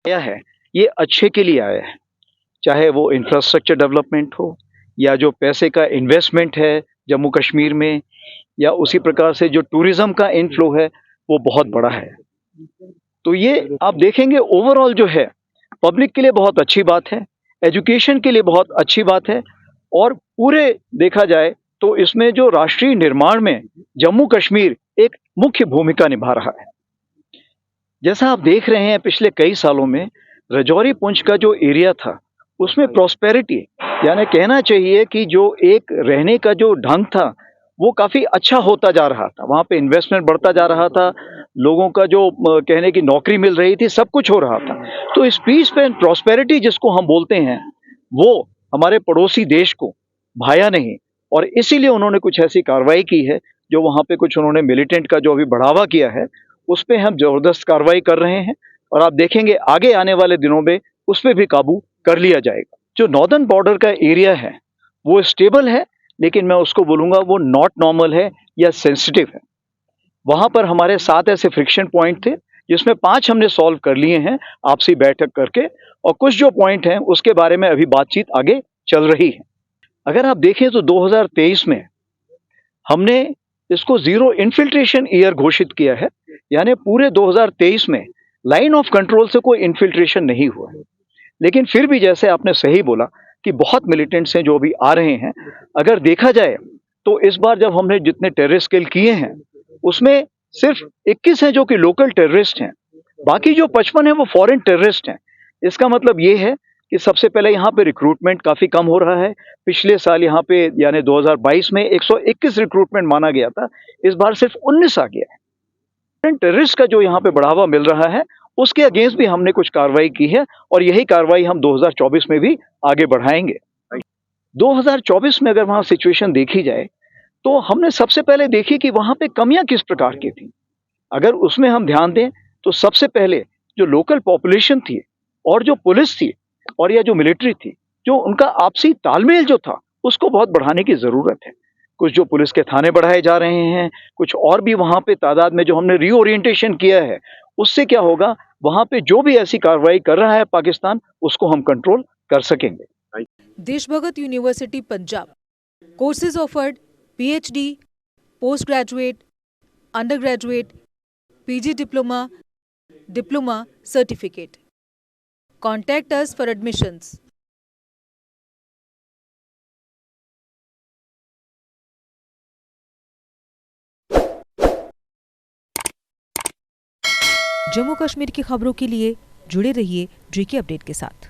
आया है ये अच्छे के लिए आया है, चाहे वो इंफ्रास्ट्रक्चर डेवलपमेंट हो या जो पैसे का इन्वेस्टमेंट है जम्मू कश्मीर में, या उसी प्रकार से जो टूरिज्म का इनफ्लो है वो बहुत बड़ा है। तो ये आप देखेंगे ओवरऑल जो है पब्लिक के लिए बहुत अच्छी बात है, एजुकेशन के लिए बहुत अच्छी बात है, और पूरे देखा जाए तो इसमें जो राष्ट्रीय निर्माण में जम्मू कश्मीर एक मुख्य भूमिका निभा रहा है। जैसा आप देख रहे हैं पिछले कई सालों में राजौरी पुंछ का जो एरिया था उसमें प्रॉस्पेरिटी, यानी कहना चाहिए कि जो एक रहने का जो ढंग था वो काफ़ी अच्छा होता जा रहा था, वहाँ पे इन्वेस्टमेंट बढ़ता जा रहा था, लोगों का जो कहने की नौकरी मिल रही थी, सब कुछ हो रहा था। तो इस पीस एंड प्रॉस्पेरिटी जिसको हम बोलते हैं वो हमारे पड़ोसी देश को भाया नहीं, और इसीलिए उन्होंने कुछ ऐसी कार्रवाई की है जो वहाँ पे कुछ उन्होंने मिलिटेंट का जो अभी बढ़ावा किया है उस पर हम जबरदस्त कार्रवाई कर रहे हैं, और आप देखेंगे आगे आने वाले दिनों में उस पर भी काबू कर लिया जाएगा। जो नॉर्दर्न बॉर्डर का एरिया है वो स्टेबल है, लेकिन मैं उसको बोलूँगा वो नॉट नॉर्मल है या सेंसिटिव है। वहाँ पर हमारे 7 ऐसे फ्रिक्शन पॉइंट थे जिसमें 5 हमने सॉल्व कर लिए हैं आपसी बैठक करके, और कुछ जो पॉइंट हैं उसके बारे में अभी बातचीत आगे चल रही है। अगर आप देखें तो 2023 में हमने इसको जीरो इन्फिल्ट्रेशन ईयर घोषित किया है, यानी पूरे 2023 में लाइन ऑफ कंट्रोल से कोई इन्फिल्ट्रेशन नहीं हुआ है। लेकिन फिर भी जैसे आपने सही बोला कि बहुत मिलिटेंट्स हैं जो अभी आ रहे हैं, अगर देखा जाए तो इस बार जब हमने जितने टेररिस्ट किल किए हैं उसमें सिर्फ 21 हैं जो कि लोकल टेररिस्ट हैं, बाकी जो 55 हैं वो फॉरेन टेररिस्ट हैं। इसका मतलब ये है कि सबसे पहले यहाँ पे रिक्रूटमेंट काफ़ी कम हो रहा है। पिछले साल यहाँ पे यानी 2022 में 121 रिक्रूटमेंट माना गया था, इस बार सिर्फ 19 आ गया है। टेररिस्ट का जो यहाँ पे बढ़ावा मिल रहा है उसके अगेंस्ट भी हमने कुछ कार्रवाई की है, और यही कार्रवाई हम 2024 में भी आगे बढ़ाएंगे। 2024 में अगर वहाँ सिचुएशन देखी जाए तो हमने सबसे पहले देखी कि वहाँ पे कमियां किस प्रकार की थी। अगर उसमें हम ध्यान दें तो सबसे पहले जो लोकल पॉपुलेशन थी और जो पुलिस थी और या जो मिलिट्री थी, जो उनका आपसी तालमेल जो था उसको बहुत बढ़ाने की ज़रूरत है। कुछ जो पुलिस के थाने बढ़ाए जा रहे हैं, कुछ और भी वहाँ पे तादाद में जो हमने रीओरिएंटेशन किया है, उससे क्या होगा वहाँ पे जो भी ऐसी कार्रवाई कर रहा है पाकिस्तान उसको हम कंट्रोल कर सकेंगे। Deshbhagat university Punjab courses offered PhD, post graduate, under graduate, PG diploma, diploma certificate. Contact us for admissions. Jammu Kashmir की खबरों के लिए जुड़े रहिए JK अपडेट के साथ।